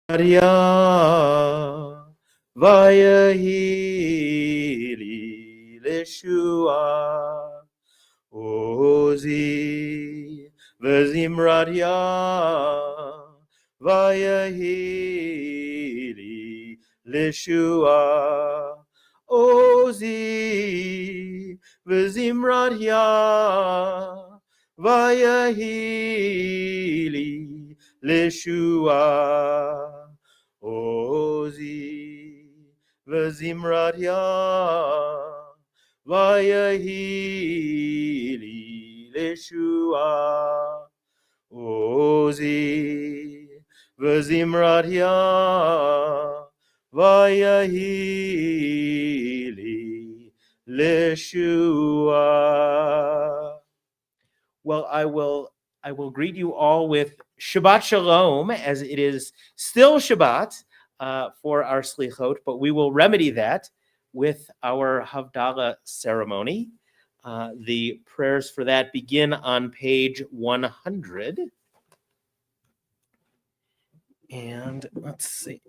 Vayehi li Leshua Ozi Vezimradia Vayehi li Leshua Ozi Vezimradia Vayehi li Leshua Ozi Vezimradia Vayehi li Leshua Ozi Vezimradia Vayehi li Leshua. Well, I will greet you all with Shabbat Shalom, as it is still Shabbat for our Slichot, but we will remedy that with our Havdalah ceremony. The prayers for that begin on page 100. And let's see.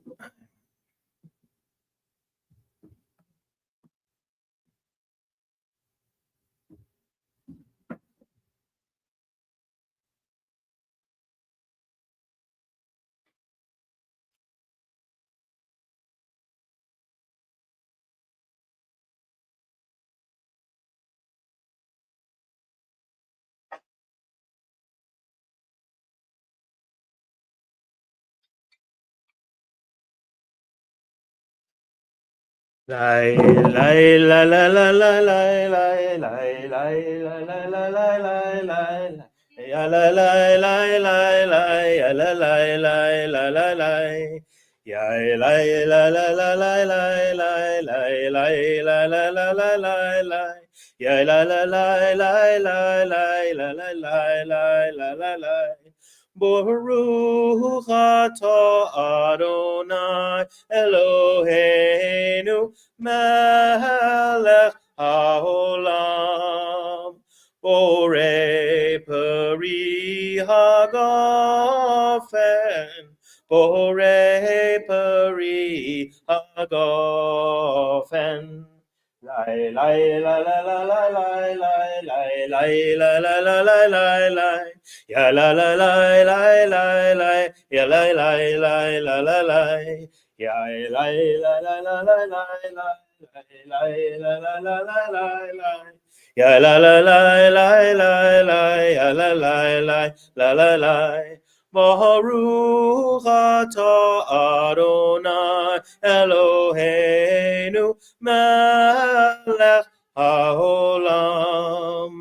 Lai lai la la la la lai lai lai lai la la la la lai lai ya la lai lai lai lai ya la lai lai la la lai ya lai la la la lai lai lai lai lai la la la la lai lai ya la la lai lai lai lai la la lai lai la la lai Baruch atah Adonai Eloheinu melech haolam borei peri hagafen borei peri hagafen Lai lai la la la la lai lai lai lai la la la la lai lai ya la la lai lai lai lai ya lai lai lai la la lai ya lai la la la la lai lai la la la la lai lai ya la la lai lai lai lai ya la lai lai la la lai Baruch atah Adonai Eloheinu melech haolam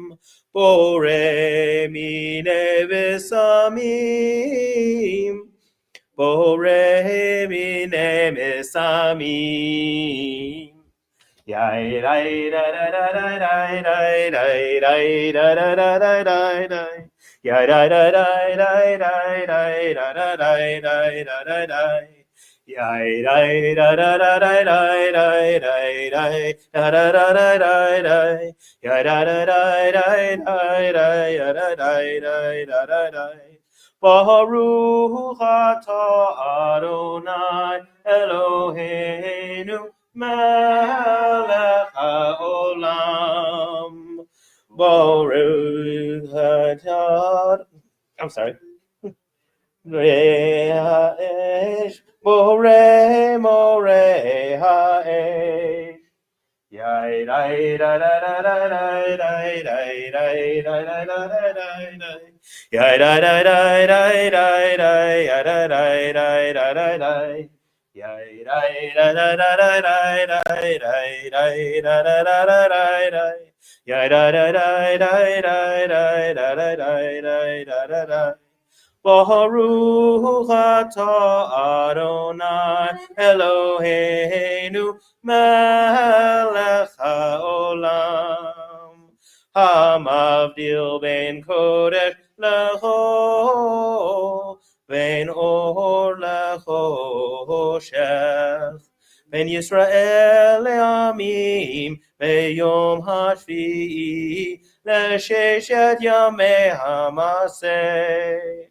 borei minei v'samim borei minei v'samim Yai dai da da da da dai dai dai dai da da da da dai dai Yai da da dai dai dai dai da da dai dai da da dai Yai dai da da da dai dai dai dai dai da da da dai dai dai Yai da da dai dai dai dai da da dai dai da da dai Baruch atah Adonai Eloheinu melech haolam Baruch atah I'm sorry Moreh ha'esh Moreh ha'esh Yai dai da da da da dai dai dai dai da da da da dai dai Yai da da dai dai dai dai ya da dai dai da da dai Yai dai da da da dai dai dai dai dai da da da da dai dai Yai da da dai dai dai dai da da dai dai da da dai Baruch atah Adonai Eloheinu melech haolam hamavdil ben kodesh lecho ben or lechoshech ben Yisrael le'amim beyom hashvi'i le'sheshet yamei hamaseh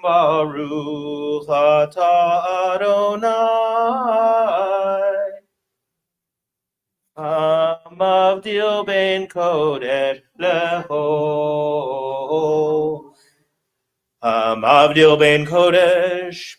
Baruch atah Adonai. Mavdil ben kodesh lecho. Mavdil ben kodesh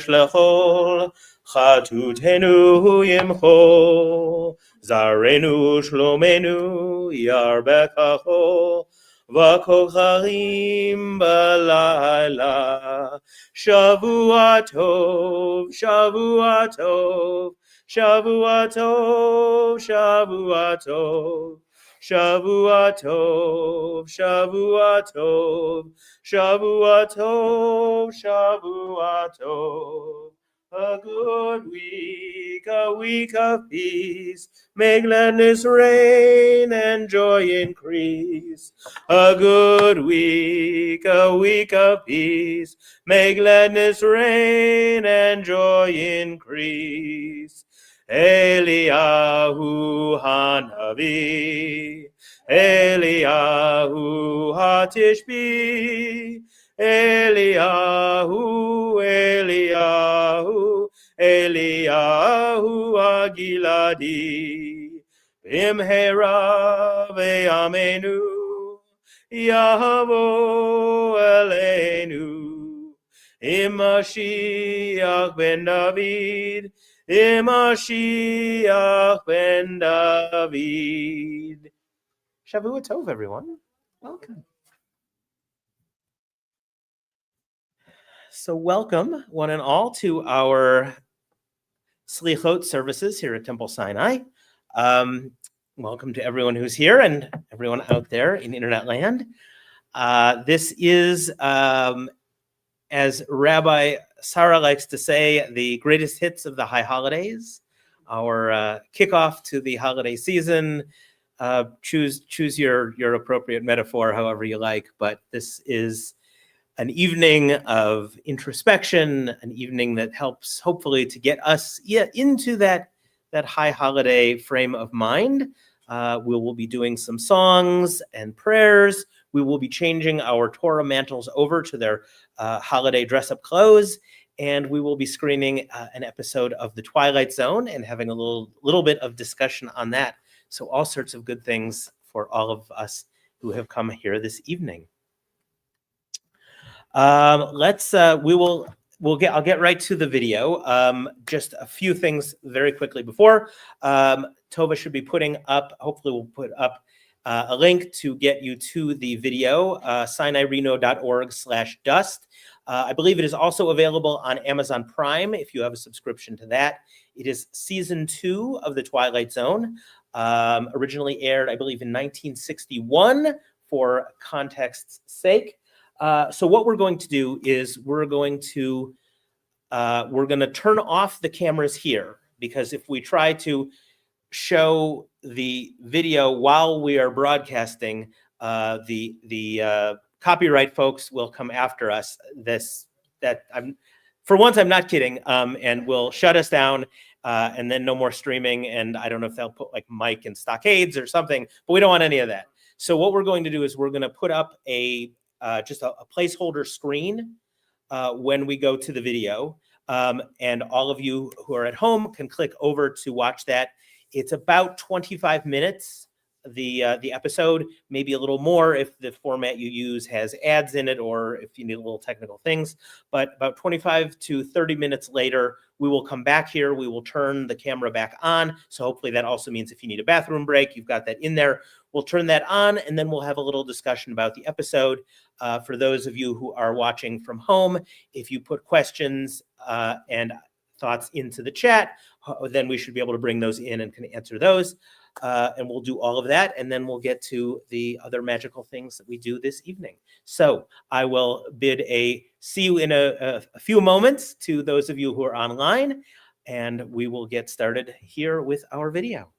lechol. Chatutenu yimcho. Zarenu shlomenu yarbekacho. Vakocharim balayla. Shavua tov, Shavua tov. Shavua tov, Shavua tov, Shavua tov, Shavua tov, Shavua tov, Shavua tov. A good week, a week of peace. May gladness reign and joy increase. A good week, a week of peace. May gladness reign and joy increase. Eliyahu Hanavi, Eliyahu Hatishbi, Eliyahu, Eliyahu, Eliyahu Agiladi, Bimhera ve'amenu, Yahavo Eleinu, Imashiach ben David, Mashiach ben David. Shavua Tov, everyone. Welcome. So welcome, one and all, to our Selichot services here at Temple Sinai. Welcome to everyone who's here and everyone out there in internet land. This is, as Rabbi Sarah likes to say, the greatest hits of the high holidays, our kickoff to the holiday season. Choose your appropriate metaphor, however you like, but this is an evening of introspection, an evening that helps hopefully to get us into that high holiday frame of mind. We will be doing some songs and prayers. We will be changing our Torah mantles over to their holiday dress-up clothes, and we will be screening an episode of the Twilight Zone and having a little bit of discussion on that. So all sorts of good things for all of us who have come here this evening. I'll get right to the video. Just a few things very quickly before. Tova should be putting up, hopefully we'll put up a link to get you to the video, sinaireno.org/dust. I believe it is also available on Amazon Prime if you have a subscription to that. It is season 2 of the Twilight Zone. Originally aired, I believe, in 1961 for context's sake. So what we're going to do is we're going to turn off the cameras here, because if we try to show the video while we are broadcasting, the copyright folks will come after us. For once, I'm not kidding, and will shut us down, and then no more streaming. And I don't know if they'll put like mic and stockades or something, but we don't want any of that. So what we're going to do is we're going to put up just a placeholder screen when we go to the video. And all of you who are at home can click over to watch that. It's about 25 minutes, the episode, maybe a little more if the format you use has ads in it or if you need little technical things. But about 25 to 30 minutes later, we will come back here. We will turn the camera back on. So hopefully that also means if you need a bathroom break, you've got that in there. We'll turn that on, and then we'll have a little discussion about the episode. For those of you who are watching from home, if you put questions and thoughts into the chat, then we should be able to bring those in and can answer those. And we'll do all of that, and then we'll get to the other magical things that we do this evening. So I will bid a see you in a few moments to those of you who are online, and we will get started here with our video.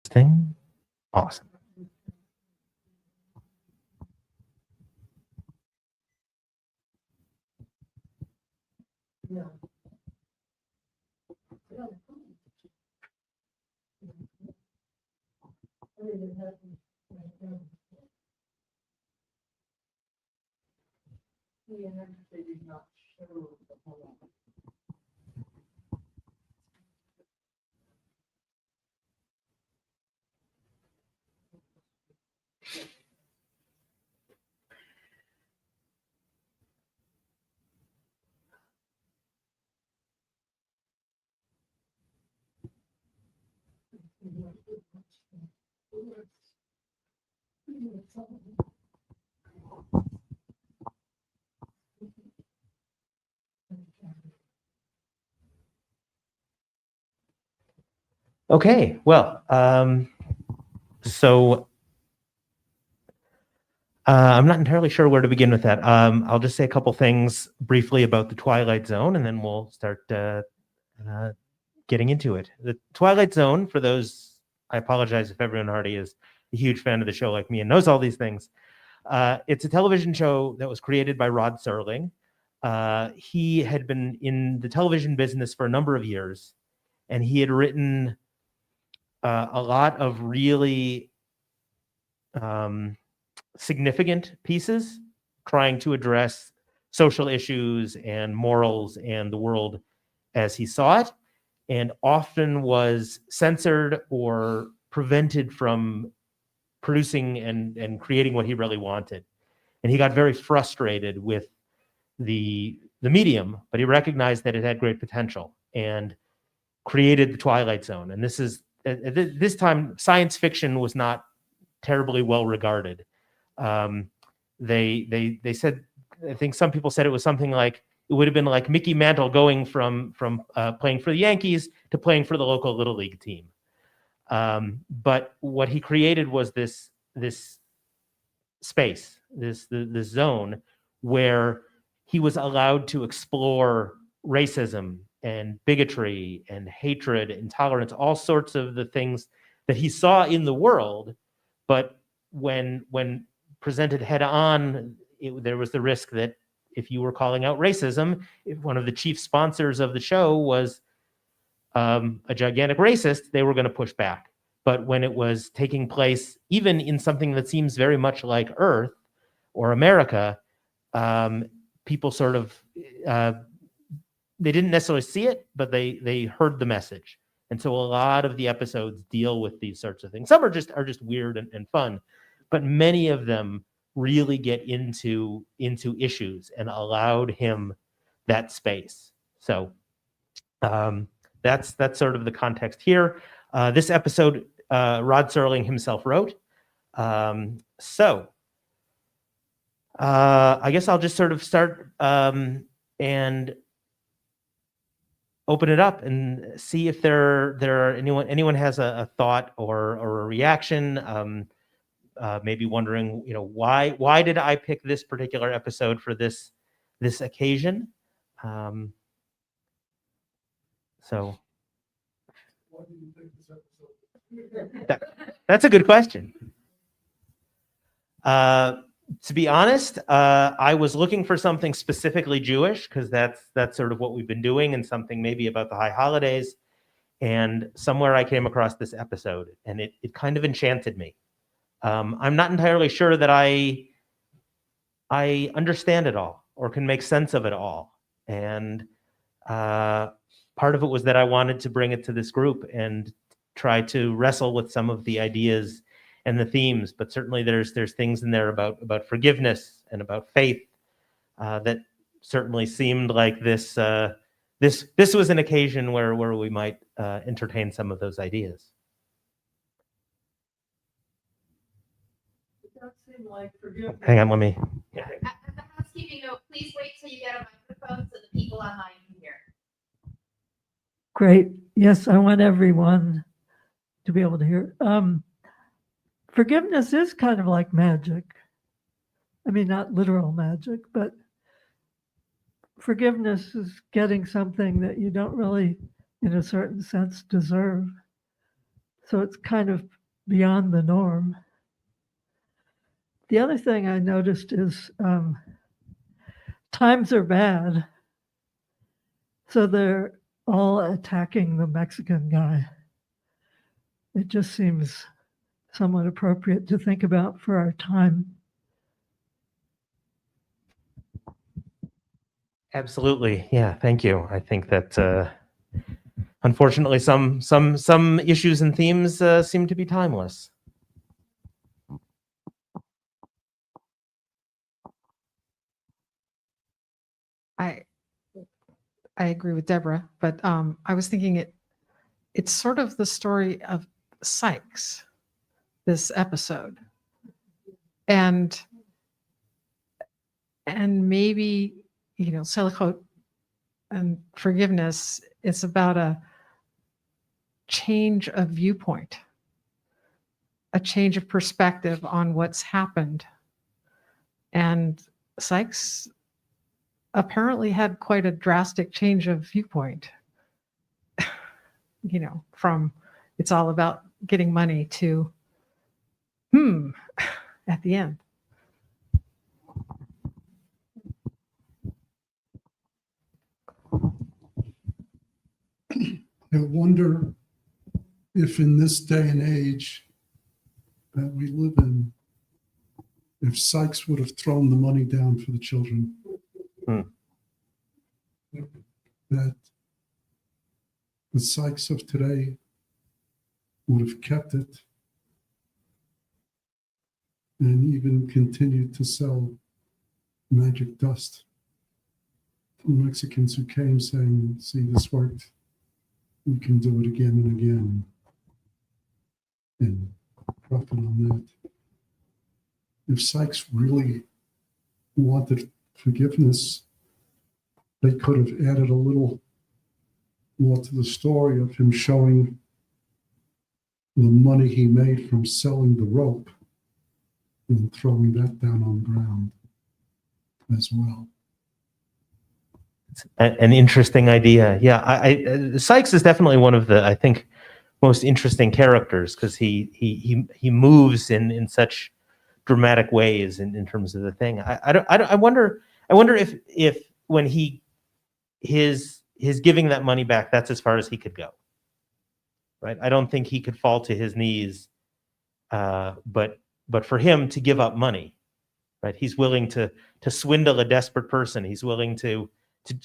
Thing? Awesome. Okay, well, so I'm not entirely sure where to begin with that. I'll just say a couple things briefly about the Twilight Zone, and then we'll start getting into it. The Twilight Zone, for those, I apologize if everyone already is a huge fan of the show like me and knows all these things. It's a television show that was created by Rod Serling. He had been in the television business for a number of years, and he had written a lot of really significant pieces trying to address social issues and morals and the world as he saw it, and often was censored or prevented from producing and creating what he really wanted. And he got very frustrated with the medium, but he recognized that it had great potential and created the Twilight Zone. And this is, at this time, science fiction was not terribly well regarded. They said, I think some people said it was something like, it would have been like Mickey Mantle going from playing for the Yankees to playing for the local Little League team. But what he created was this space, this zone where he was allowed to explore racism and bigotry and hatred, intolerance, all sorts of the things that he saw in the world. But when presented head on, there was the risk that if you were calling out racism, if one of the chief sponsors of the show was a gigantic racist, they were going to push back. But when it was taking place, even in something that seems very much like Earth or America, people sort of, they didn't necessarily see it, but they heard the message. And so a lot of the episodes deal with these sorts of things. Some are just weird and fun, but many of them really get into issues and allowed him that space. So that's sort of the context here. This episode, Rod Serling himself wrote. So I guess I'll just sort of start and open it up and see if there are anyone has a thought or a reaction. Maybe wondering, why did I pick this particular episode for this occasion? So Why did you pick this episode? that's a good question. To be honest, I was looking for something specifically Jewish because that's sort of what we've been doing, and something maybe about the high holidays. And somewhere I came across this episode, and it kind of enchanted me. I'm not entirely sure that I understand it all or can make sense of it all. And part of it was that I wanted to bring it to this group and try to wrestle with some of the ideas and the themes. But certainly there's things in there about forgiveness and about faith that certainly seemed like this was an occasion where we might entertain some of those ideas. Like forgiveness. Hang on, let me. As a housekeeping note, please wait till you get a microphone so the people online can hear. Great. Yes, I want everyone to be able to hear. Forgiveness is kind of like magic. I mean, not literal magic, but forgiveness is getting something that you don't really, in a certain sense, deserve. So it's kind of beyond the norm. The other thing I noticed is times are bad, so they're all attacking the Mexican guy. It just seems somewhat appropriate to think about for our time. Absolutely. Yeah, thank you. I think that unfortunately some issues and themes seem to be timeless. I agree with Deborah, but I was thinking it's sort of the story of Sykes, this episode, and maybe Selichot and forgiveness. It's about a change of viewpoint, a change of perspective on what's happened, and Sykes apparently had quite a drastic change of viewpoint, from it's all about getting money to, at the end. I wonder if in this day and age that we live in, if Sykes would have thrown the money down for the children, that the Sykes of today would have kept it and even continued to sell magic dust to Mexicans who came saying, see, this worked. We can do it again and again and profit on that. If Sykes really wanted forgiveness, they could have added a little more to the story of him showing the money he made from selling the rope and throwing that down on the ground as well. An interesting idea. Yeah, I Sykes is definitely one of the, I think, most interesting characters because he moves in such dramatic ways in terms of the thing. I wonder if when his giving that money back, that's as far as he could go. Right? I don't think he could fall to his knees, but for him to give up money, right? He's willing to swindle a desperate person. He's willing to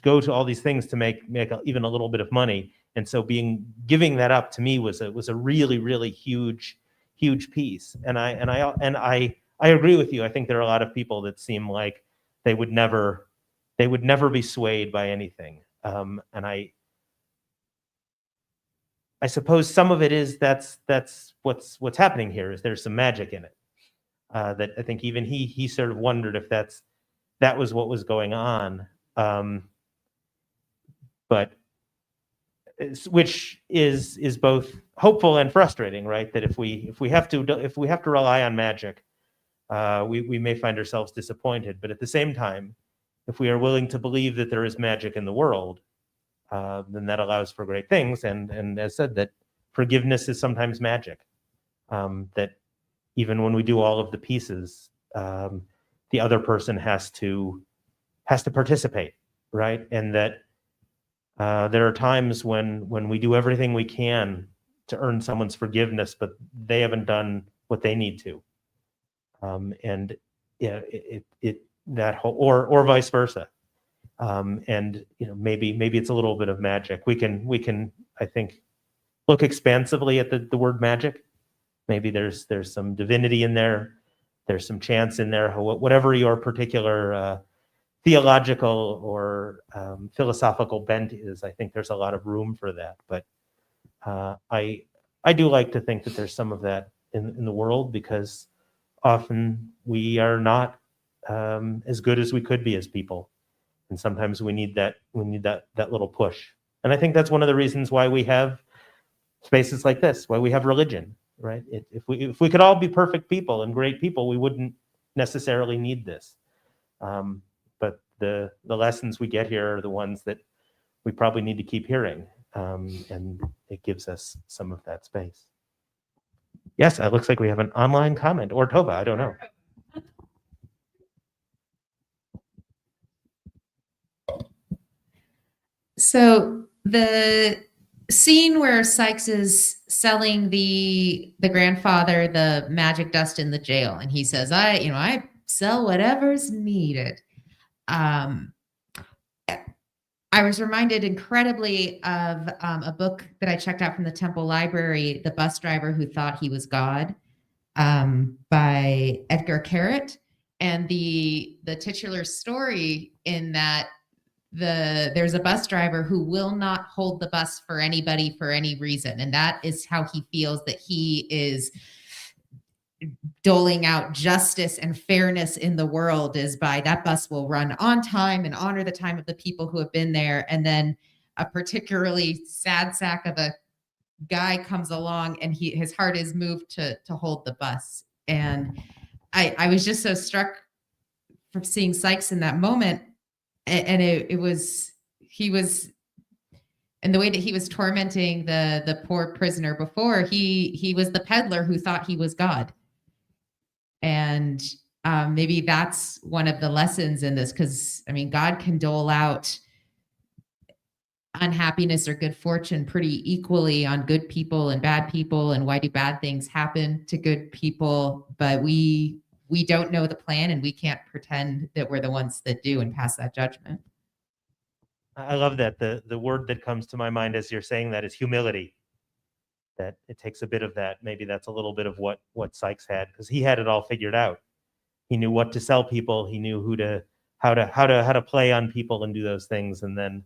go to all these things to make even a little bit of money. And so giving that up to me was a really, really huge piece. And I agree with you. I think there are a lot of people that seem like they would never be swayed by anything. And I suppose some of it is that's what's happening here is there's some magic in it. That I think even he sort of wondered if that was what was going on. But which is both hopeful and frustrating, right? That if we have to rely on magic, we may find ourselves disappointed. But at the same time, if we are willing to believe that there is magic in the world, then that allows for great things. And as said, that forgiveness is sometimes magic. That even when we do all of the pieces, the other person has to participate, right? And that there are times when we do everything we can to earn someone's forgiveness, but they haven't done what they need to. And yeah, that whole or vice versa. And maybe it's a little bit of magic. We can I think look expansively at the word magic. Maybe there's some divinity in there. There's some chance in there. Whatever your particular theological or philosophical bent is, I think there's a lot of room for that. But I do like to think that there's some of that in the world because often we are not as good as we could be as people, and sometimes we need that little push. And I think that's one of the reasons why we have spaces like this, why we have religion, right? If we could all be perfect people and great people, we wouldn't necessarily need this. But the lessons we get here are the ones that we probably need to keep hearing, and it gives us some of that space. Yes, it looks like we have an online comment, or Tova, I don't know. So the scene where Sykes is selling the grandfather the magic dust in the jail, and he says, I sell whatever's needed. I was reminded incredibly of a book that I checked out from the Temple Library, The Bus Driver Who Thought He Was God, by Edgar Carrot. And the titular story in that there's a bus driver who will not hold the bus for anybody for any reason. And that is how he feels that he is doling out justice and fairness in the world, is by that bus will run on time and honor the time of the people who have been there. And then a particularly sad sack of a guy comes along and his heart is moved to hold the bus. And I was just so struck from seeing Sykes in that moment. And he was, and the way that he was tormenting the poor prisoner before, he was the peddler who thought he was God. And maybe that's one of the lessons in this, because I mean, God can dole out unhappiness or good fortune pretty equally on good people and bad people. And why do bad things happen to good people? But we don't know the plan, and we can't pretend that we're the ones that do and pass that judgment. I love that. The word that comes to my mind as you're saying that is humility. That it takes a bit of that. Maybe that's a little bit of what Sykes had, because he had it all figured out. He knew what to sell people. He knew how to play on people and do those things. And then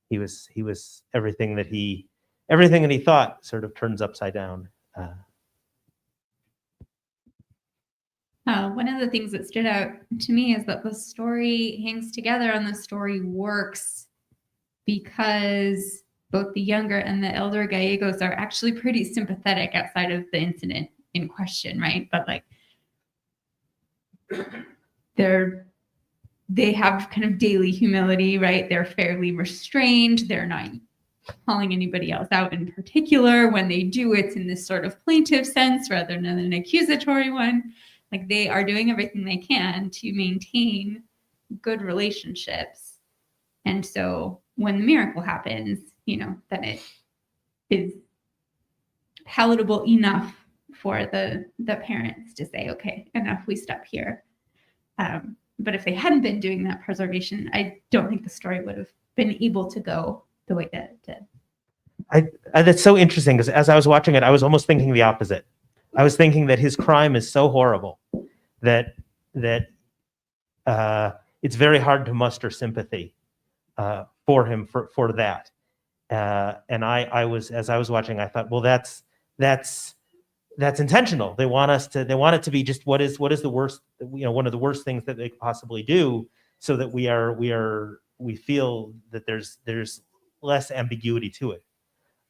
he was everything that he thought sort of turns upside down. One of the things that stood out to me is that the story hangs together and the story works because both the younger and the elder Gallegos are actually pretty sympathetic outside of the incident in question, right? But like they have kind of daily humility, right? They're fairly restrained. They're not calling anybody else out in particular. When they do, it's in this sort of plaintive sense rather than an accusatory one. Like they are doing everything they can to maintain good relationships. And so when the miracle happens, then it is palatable enough for the parents to say, okay, enough, we stop here. But if they hadn't been doing that preservation, I don't think the story would have been able to go the way that it did. That's so interesting, because as I was watching it, I was almost thinking the opposite. I was thinking that his crime is so horrible that it's very hard to muster sympathy for him for that. And I was, as I was watching, I thought, well, that's intentional. They want it to be just what is the worst, one of the worst things that they could possibly do, so that we feel that there's less ambiguity to it.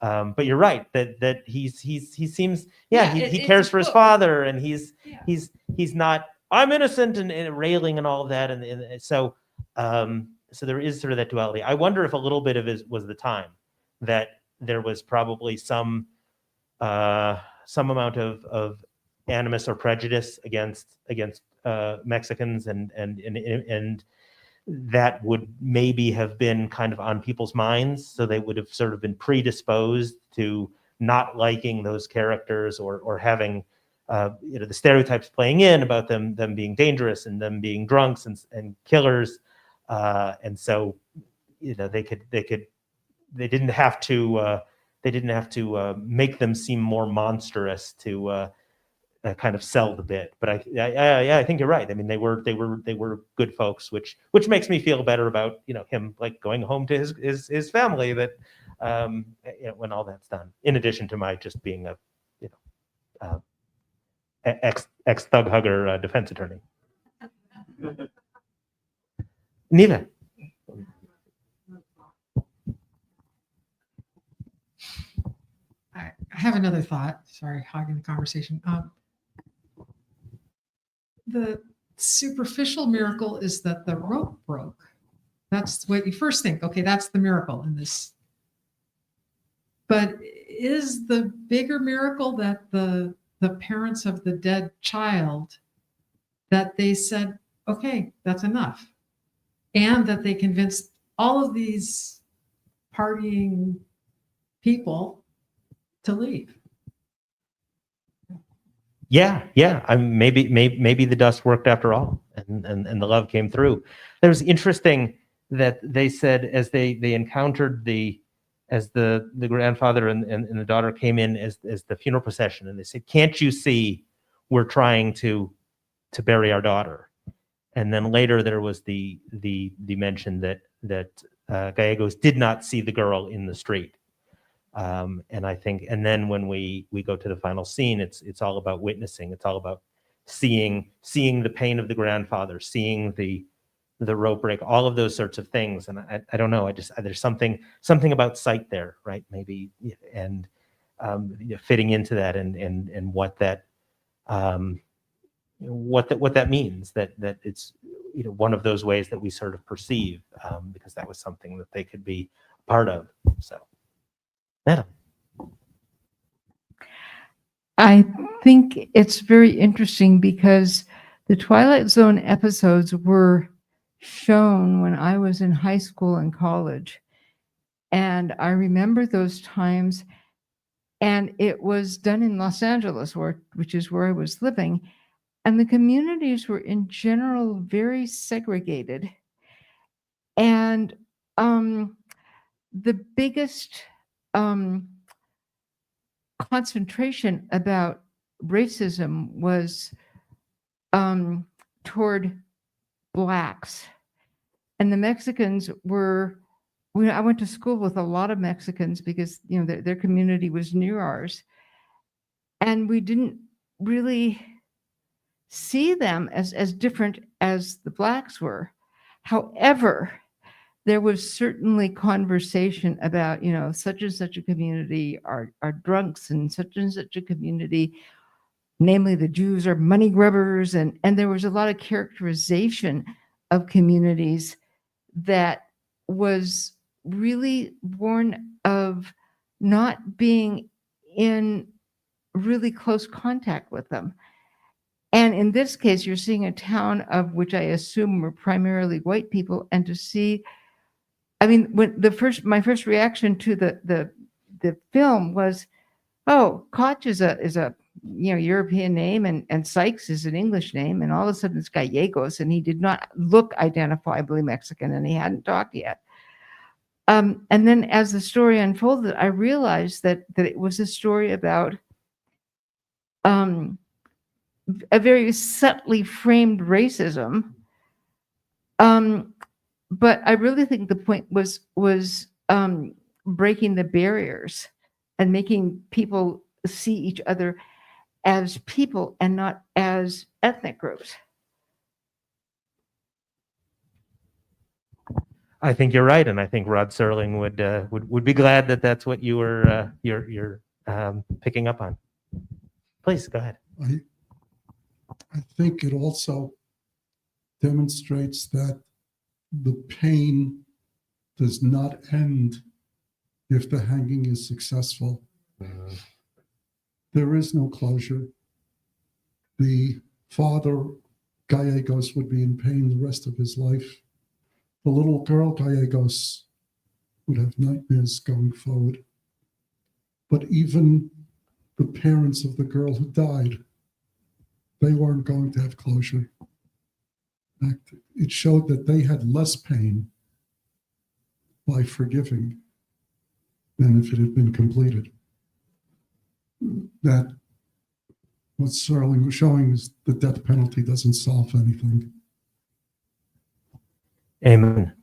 But you're right that he seems, he cares for his father, and he's not, I'm innocent, and railing and all of that, and so there is sort of that duality. I wonder if a little bit of it was the time that there was probably some amount of animus or prejudice against Mexicans, and that would maybe have been kind of on people's minds, so they would have sort of been predisposed to not liking those characters, or having the stereotypes playing in about them being dangerous and them being drunks and killers, and so they didn't have to make them seem more monstrous to kind of sell the bit. But I think you're right. I mean, they were good folks, which makes me feel better about him, like, going home to his family, that when all that's done. In addition to my just being a ex thug hugger defense attorney. Neva. I have another thought. Sorry, hogging the conversation. The superficial miracle is that the rope broke. That's what you first think. Okay, that's the miracle in this. But is the bigger miracle that the the parents of the dead child that they said, okay, that's enough. And that they convinced all of these partying people to leave. Yeah. Maybe the dust worked after all, and the love came through. It was interesting that they said as they encountered as the grandfather and the daughter came in as the funeral procession, and they said, "Can't you see we're trying to bury our daughter?" And then later there was the mention that Gallegos did not see the girl in the street. And I think, and then when we go to the final scene, it's all about witnessing. It's all about seeing the pain of the grandfather, seeing the rope break, all of those sorts of things. And I don't know. There's something about sight there, right? Maybe, and fitting into that, and what that means. That it's one of those ways that we sort of perceive, because that was something that they could be part of. So. Madam. I think it's very interesting because the Twilight Zone episodes were shown when I was in high school and college. And I remember those times, and it was done in Los Angeles, which is where I was living. And the communities were in general very segregated. And the biggest concentration about racism was toward Blacks. And the Mexicans were, I went to school with a lot of Mexicans because, their community was near ours. And we didn't really see them as different as the Blacks were. However, there was certainly conversation about, such and such a community are drunks, and such a community, namely the Jews, are money grubbers. And there was a lot of characterization of communities that was really born of not being in really close contact with them. And in this case, you're seeing a town of which I assume were primarily white people, and to see, when my first reaction to the film was, oh, Koch is a European name, and Sykes is an English name, and all of a sudden it's Gallegos, and he did not look identifiably Mexican, and he hadn't talked yet. And then as the story unfolded, I realized that it was a story about a very subtly framed racism. But I really think the point was breaking the barriers and making people see each other as people and not as ethnic groups. I think you're right, and I think Rod Serling would be glad that that's what you were you're picking up on. Please go ahead. I think it also demonstrates that the pain does not end if the hanging is successful. There is no closure. The father, Gallegos, would be in pain the rest of his life. The little girl, Gallegos, would have nightmares going forward. But even the parents of the girl who died, they weren't going to have closure. In fact, it showed that they had less pain by forgiving than if it had been completed. That what Serling was showing is the death penalty doesn't solve anything. Amen.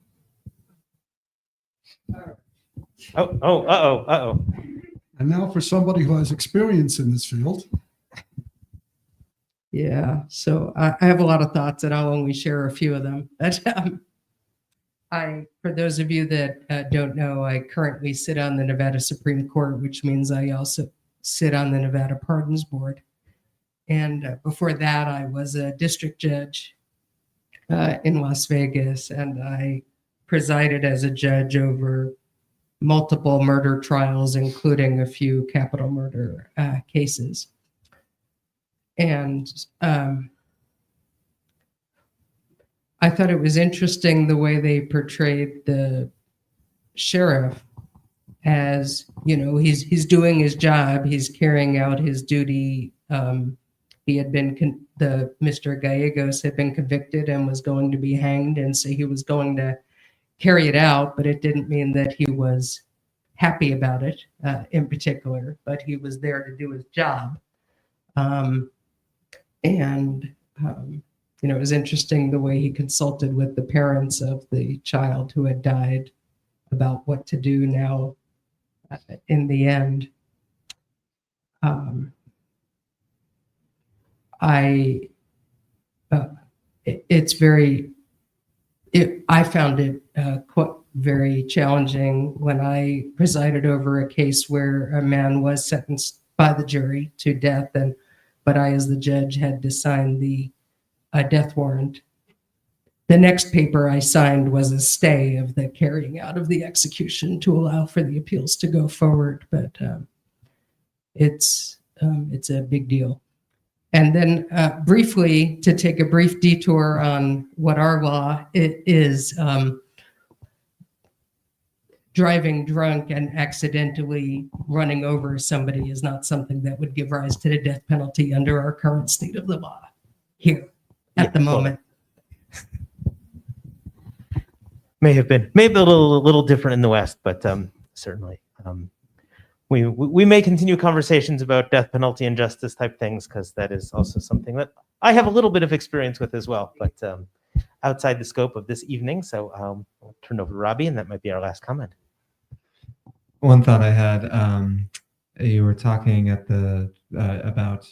Uh-oh. And now for somebody who has experience in this field. Yeah, so I have a lot of thoughts, and I'll only share a few of them. But for those of you that don't know, I currently sit on the Nevada Supreme Court, which means I also sit on the Nevada Pardons Board. And before that, I was a district judge in Las Vegas, and I presided as a judge over multiple murder trials, including a few capital murder cases. And I thought it was interesting the way they portrayed the sheriff as, you know, he's doing his job, he's carrying out his duty. He had been Mr. Gallegos had been convicted and was going to be hanged, and so he was going to carry it out, but it didn't mean that he was happy about it in particular, but he was there to do his job. You know, it was interesting the way he consulted with the parents of the child who had died about what to do now in the end. I found it quite very challenging when I presided over a case where a man was sentenced by the jury to death, but I, as the judge, had to sign the death warrant. The next paper I signed was a stay of the carrying out of the execution to allow for the appeals to go forward, but it's a big deal. And then briefly, to take a brief detour on what our law is, driving drunk and accidentally running over somebody is not something that would give rise to the death penalty under our current state of the law here at the moment. May have been a little different in the West, but certainly we may continue conversations about death penalty and justice type things, because that is also something that I have a little bit of experience with as well, but outside the scope of this evening. So I'll turn over to Robbie, and that might be our last comment. One thought I had, you were talking at the about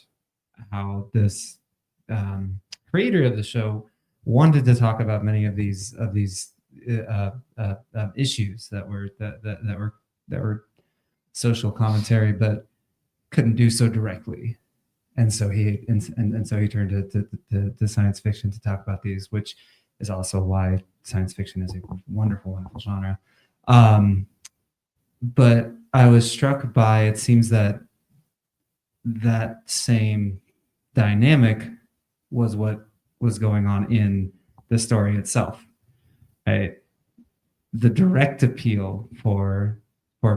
how this creator of the show wanted to talk about many of these issues that were social commentary, but couldn't do so directly, and so he turned to science fiction to talk about these, which is also why science fiction is a wonderful genre. But I was struck by, it seems that same dynamic was what was going on in the story itself. Right? The direct appeal for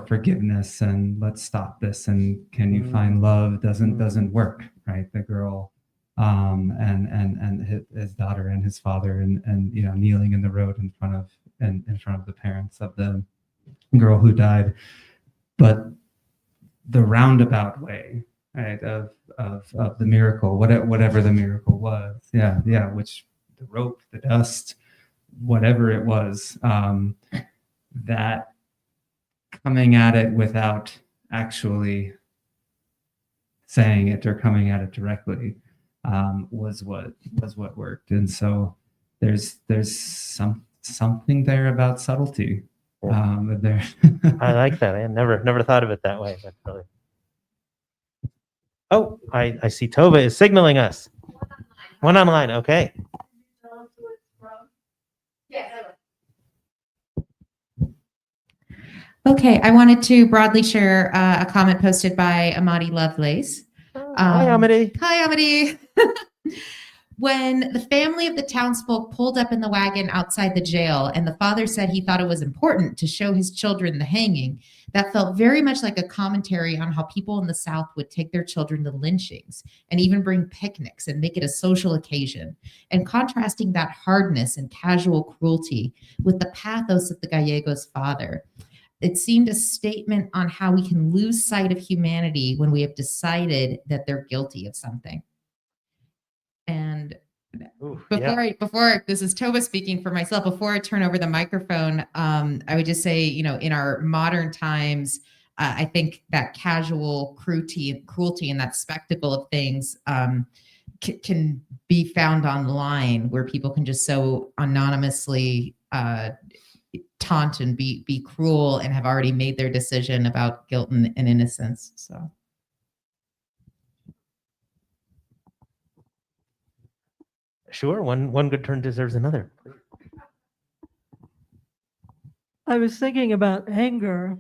forgiveness and let's stop this and can you find love doesn't work, right? The girl and his daughter and his father and you know, kneeling in the road in front of the parents of the girl who died, but the roundabout way, right, of the miracle, whatever the miracle was, which the rope, the dust, whatever it was, that coming at it without actually saying it or coming at it directly was what worked. And so there's something there about subtlety. There. I like that. I never thought of it that way. But really. Oh, I see Tova is signaling us. One online. Okay. Okay, I wanted to broadly share a comment posted by Amadi Lovelace. Hi, Amadi. Hi, Amadi. When the family of the townsfolk pulled up in the wagon outside the jail and the father said he thought it was important to show his children the hanging, that felt very much like a commentary on how people in the South would take their children to lynchings and even bring picnics and make it a social occasion, and contrasting that hardness and casual cruelty with the pathos of the Gallegos' father. It seemed a statement on how we can lose sight of humanity when we have decided that they're guilty of something. And before this is Tova speaking for myself, before I turn over the microphone, I would just say, you know, in our modern times, I think that casual cruelty and that spectacle of things can be found online, where people can just so anonymously taunt and be cruel and have already made their decision about guilt and innocence. So. Sure, one good turn deserves another. I was thinking about anger.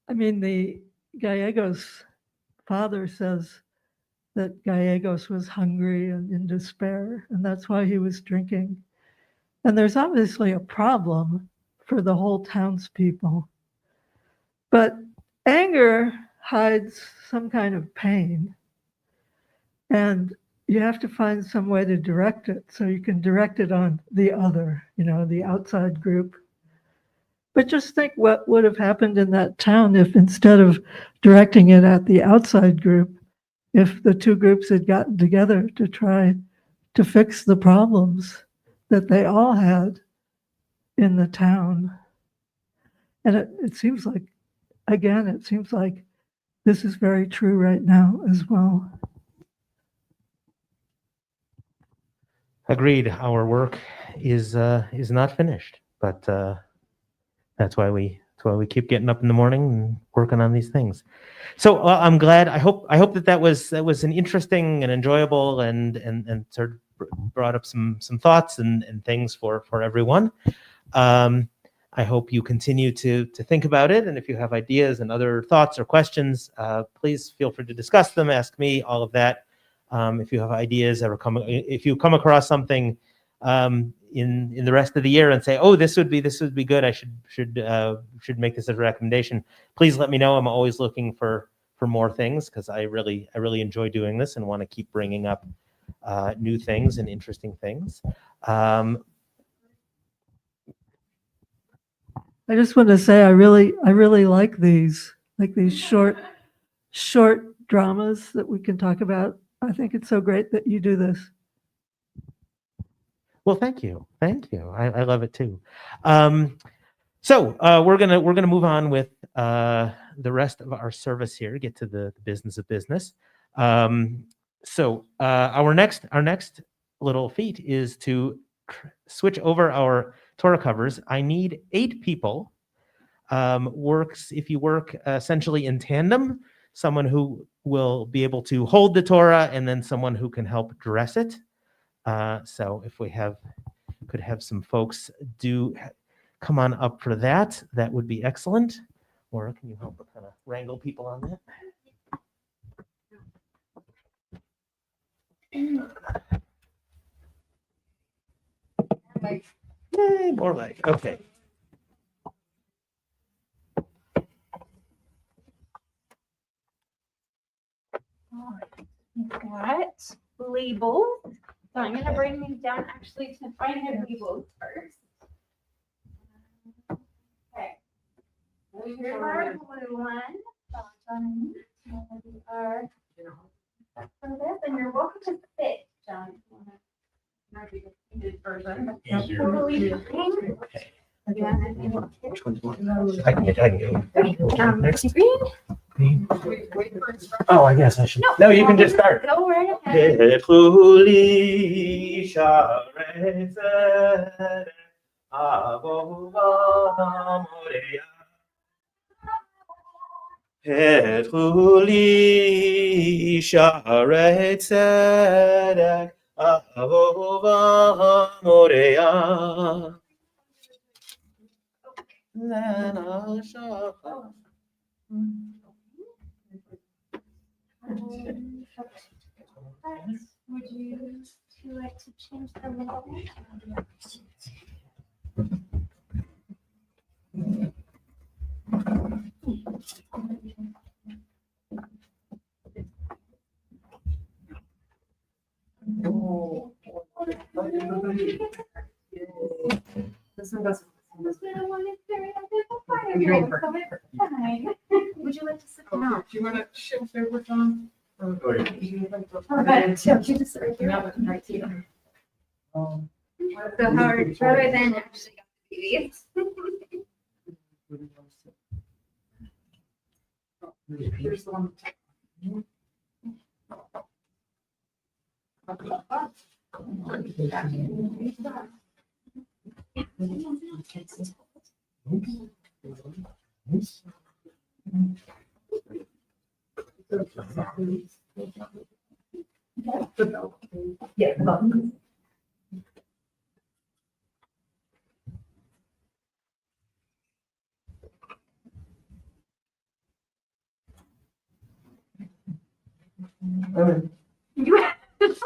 I mean, the Gallegos' father says, that Gallegos was hungry and in despair, and that's why he was drinking. And there's obviously a problem for the whole townspeople. But anger hides some kind of pain, and you have to find some way to direct it. So you can direct it on the other, the outside group. But just think what would have happened in that town if, instead of directing it at the outside group, if the two groups had gotten together to try to fix the problems that they all had in the town. And it seems like, again, it seems like this is very true right now as well. Agreed. Our work is not finished, but that's why we keep getting up in the morning and working on these things. So I'm glad. I hope that was an interesting and enjoyable and sort of brought up some thoughts and things for everyone. I hope you continue to think about it, and if you have ideas and other thoughts or questions, please feel free to discuss them. Ask me all of that. If you have ideas if you come across something in the rest of the year and say, oh, this would be good, I should make this as a recommendation, please let me know. I'm always looking for more things, because I really enjoy doing this and want to keep bringing up new things and interesting things. I just want to say I really like these short dramas that we can talk about. I think it's so great that you do this. Well, thank you. I love it too. So we're gonna move on with the rest of our service here. Get to the business of business. So our next little feat is to switch over our Torah covers. I need 8 people. Works if you work essentially in tandem. Someone who will be able to hold the Torah, and then someone who can help dress it. So if we could have some folks come on up for that, that would be excellent. Or can you help kind of wrangle people on that? More like, okay. Got labels. So I'm going to bring these down actually to find the labels first. Okay. Here's our blue one. We are for this, and you're welcome to sit, John. Version. Totally fine. Which one's one? I can go. Next. Green. Oh, I guess I should. No, you can just start. Go right ahead. Petuli Sharet Tzedek Ahova Moreya Lena Shachar. Would you like to change the label? This one doesn't. Would you like to sit down? Do you want to shift over, John? Okay, so you just right here. Right here. So Howard, rather than actually got the babies. Here's the one. Yeah. Yeah, it's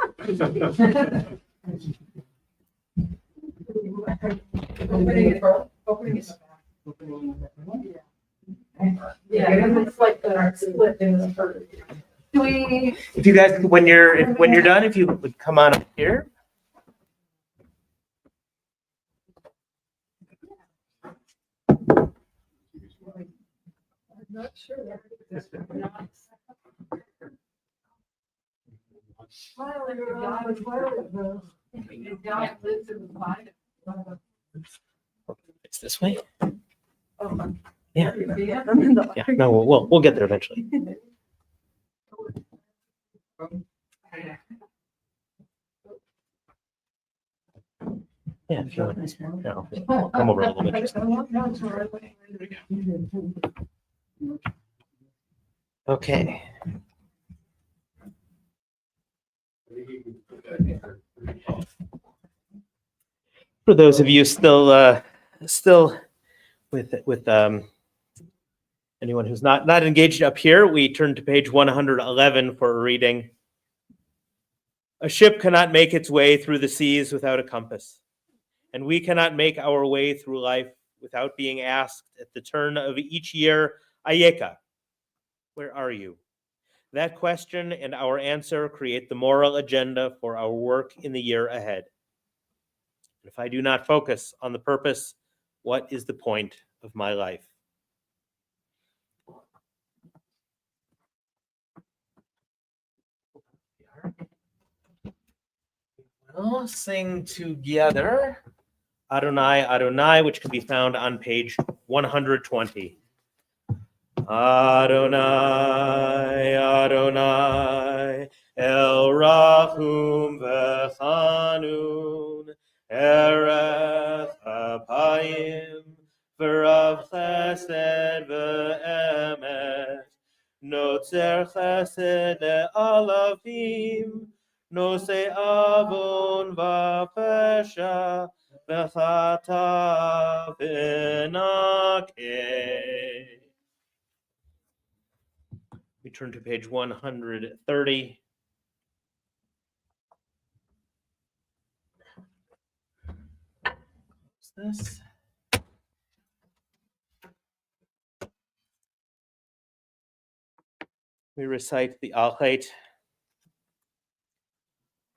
like the split in the first. If you guys, when you're done, if you would come on up here. Not sure. It's this way. Yeah. Yeah. No, we'll get there eventually. Yeah, if you want. Yeah, I'll come over a little bit. Okay. For those of you still with anyone who's not engaged up here, we turn to page 111 for a reading. A ship cannot make its way through the seas without a compass, and we cannot make our way through life without being asked at the turn of each year, Ayeka, where are you? That question and our answer create the moral agenda for our work in the year ahead. If I do not focus on the purpose, what is the point of my life? We'll sing together Adonai, Adonai, which can be found on page 120. Adonai, Adonai, El Rahum V'Chanun, Erech Apayim, V'Rav Chesed V'Emet, Notzer Chesed Le'alavim, Nosei Avon V'Pesha, V'Chata V'Nakeh. We turn to page 130. What's this? We recite the Al-Chait.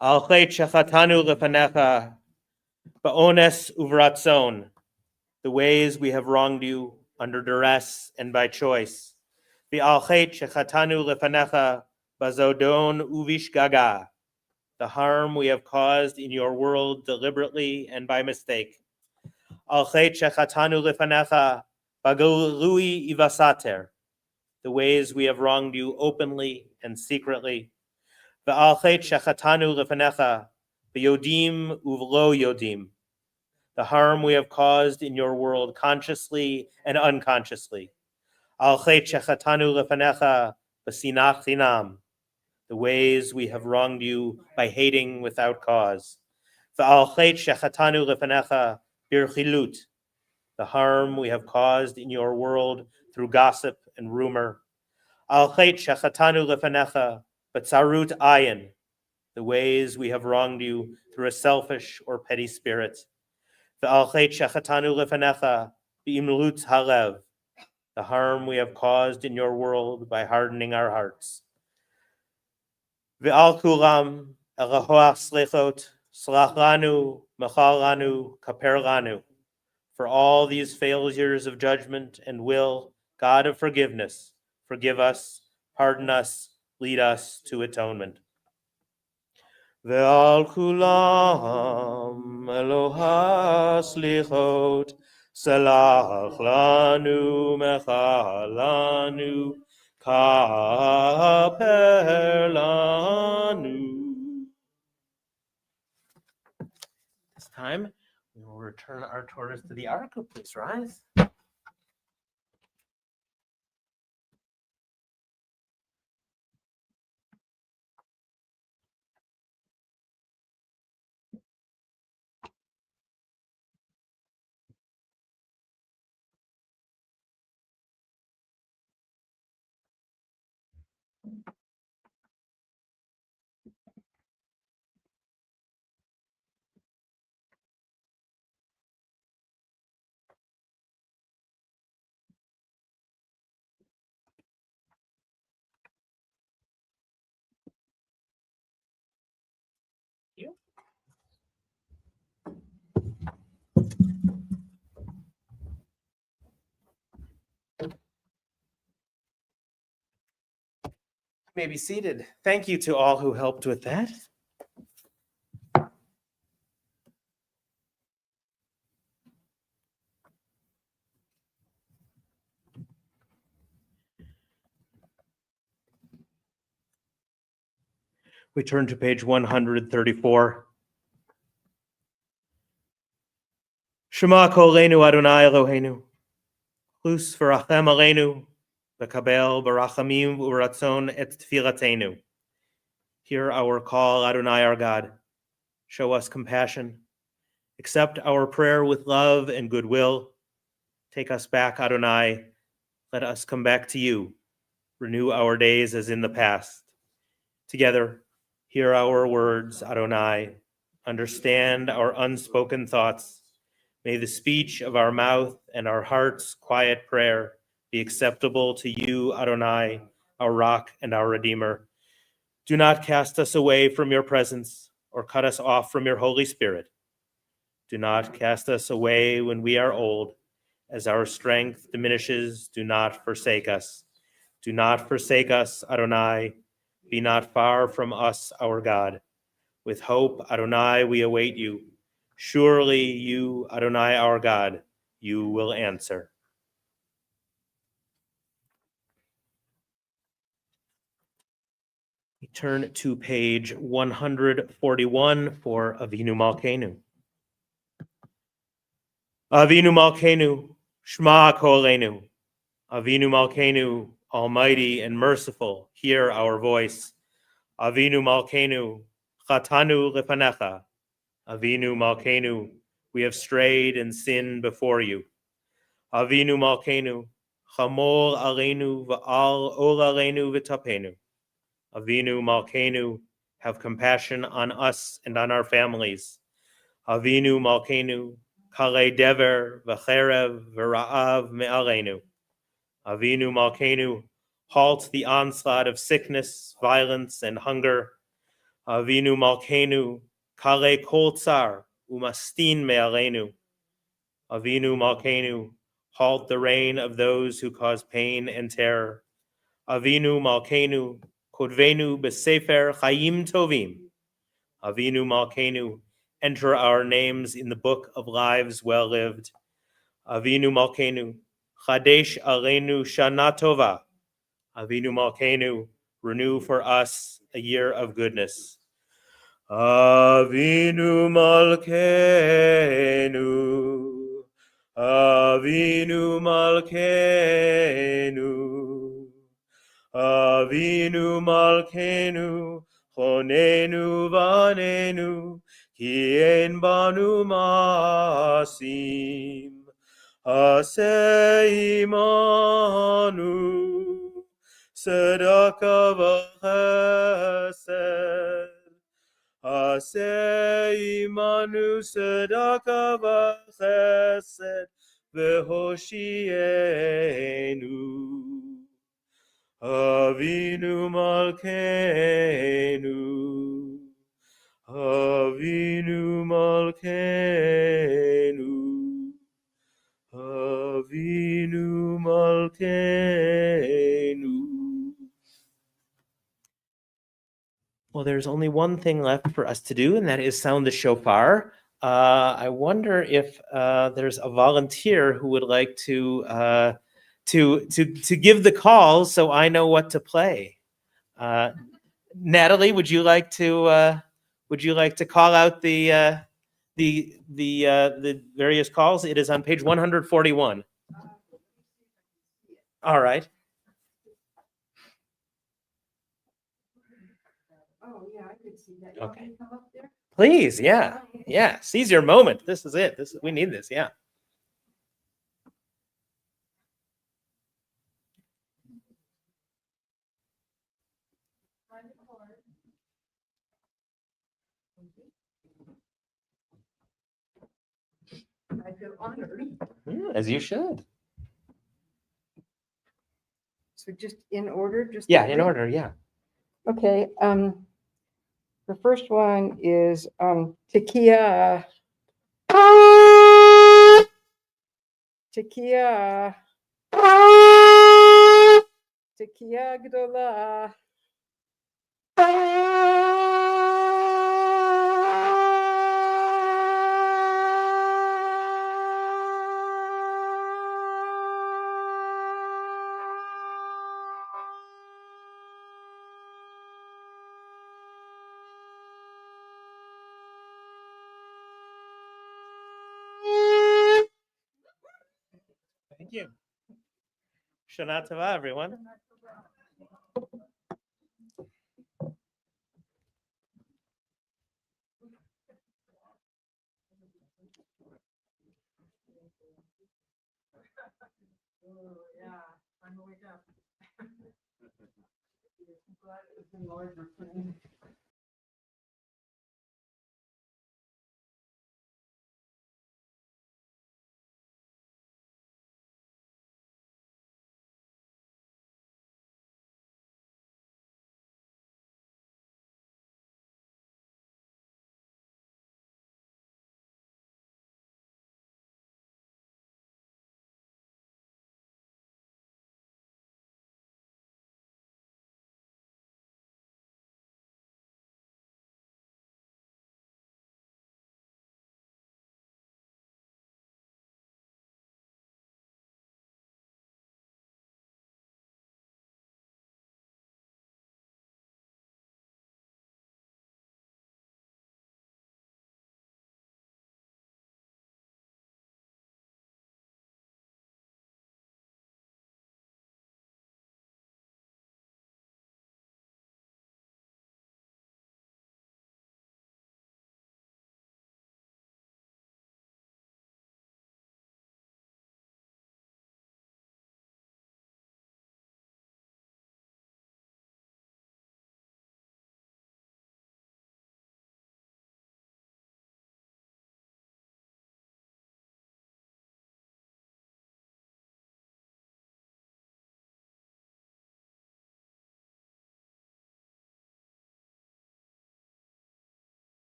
Al-Chait shechatanu lefanecha, ba'ones uvratzon, the ways we have wronged you under duress and by choice. The Al-Chait shechatanu lefanecha, bazodon uvishgaga, the harm we have caused in your world deliberately and by mistake. Al-Chait shechatanu lefanecha, bagalui ivasater, the ways we have wronged you openly and secretly. V'al-Chait shechatanu lefanecha, v'yodim uvlo yodim, the harm we have caused in your world consciously and unconsciously. Al-Chait shechatanu lefanecha, v'sinach chinam, the ways we have wronged you by hating without cause. V'al-Chait shechatanu lefanecha, birchilut, the harm we have caused in your world through gossip and rumor. Al-Chait shechatanu lefanecha, b'tzarut ayin, the ways we have wronged you through a selfish or petty spirit. V'al-Chait shechatanu lefanecha, b'imlut halev, the harm we have caused in your world by hardening our hearts. V'al kulam elahoach slichot, slach lanu, mechal lanu, kaper lanu. For all these failures of judgment and will, God of forgiveness, forgive us, pardon us, lead us to atonement. Ve'al kulam Eloha slichot, salach lanu, mechal lanu, kaper lanu. This time, we will return our Torahs to the ark. Please rise. May be seated. Thank you to all who helped with that. We turn to page 134. Shema kolenu Adonai Eloheinu, Chus v'rachem aleinu, v'kabel b'rachamim u'ratzon et tfilatenu. Hear our call, Adonai our God. Show us compassion. Accept our prayer with love and goodwill. Take us back, Adonai. Let us come back to you. Renew our days as in the past. Together, hear our words, Adonai. Understand our unspoken thoughts. May the speech of our mouth and our heart's quiet prayer be acceptable to you, Adonai, our rock and our Redeemer. Do not cast us away from your presence or cut us off from your Holy Spirit. Do not cast us away when we are old. As our strength diminishes, do not forsake us. Do not forsake us, Adonai. Be not far from us, our God. With hope, Adonai, we await you. Surely you, Adonai, our God, you will answer. We turn to page 141 for Avinu Malkeinu. Avinu Malkeinu, Shema Kolenu. Avinu Malkeinu, Almighty and merciful, hear our voice. Avinu Malkeinu, Chatanu Lefanecha. Avinu Malkeinu, we have strayed and sinned before you. Avinu Malkeinu, Chamor Aleinu v'al Ol Aleinu v'tapenu. Avinu Malkeinu, have compassion on us and on our families. Avinu Malkeinu, Kale Dever v'cherev v'ra'av me'aleinu. Avinu Malkeinu, halt the onslaught of sickness, violence, and hunger. Avinu Malkeinu, Kale kol tsar umastin me'aleinu. Avinu Malkeinu, halt the reign of those who cause pain and terror. Avinu Malkeinu, kodvenu b'sefer chayim tovim. Avinu Malkeinu, enter our names in the book of lives well lived. Avinu Malkeinu, chadesh aleinu shana tova. Avinu Malkeinu, renew for us a year of goodness. Avinu Malkeinu, Avinu Malkeinu, Avinu Malkeinu, Chonenu vanenu, ki ein banu masim, aseh imanu, tzedakah v'chesed. Aseh imanu tzedakah v'chesed v'hoshienu. Avinu Malkeinu, Avinu Malkeinu, Avinu Malkeinu. Well, there's only one thing left for us to do, and that is sound the shofar. I wonder if there's a volunteer who would like to give the call, so I know what to play. Natalie, would you like to call out the various calls? It is on page 141. All right. Oh, yeah, I could see that. Okay. Come up there? Please, yeah. Seize your moment. This is it. We need this. Yeah. I feel honored. As you should. So just in order, just Yeah, in order. Yeah. okay. The first one is Tekiah. Tekiah. Tekiah Gdolah. Thank you. Shana Tova, everyone.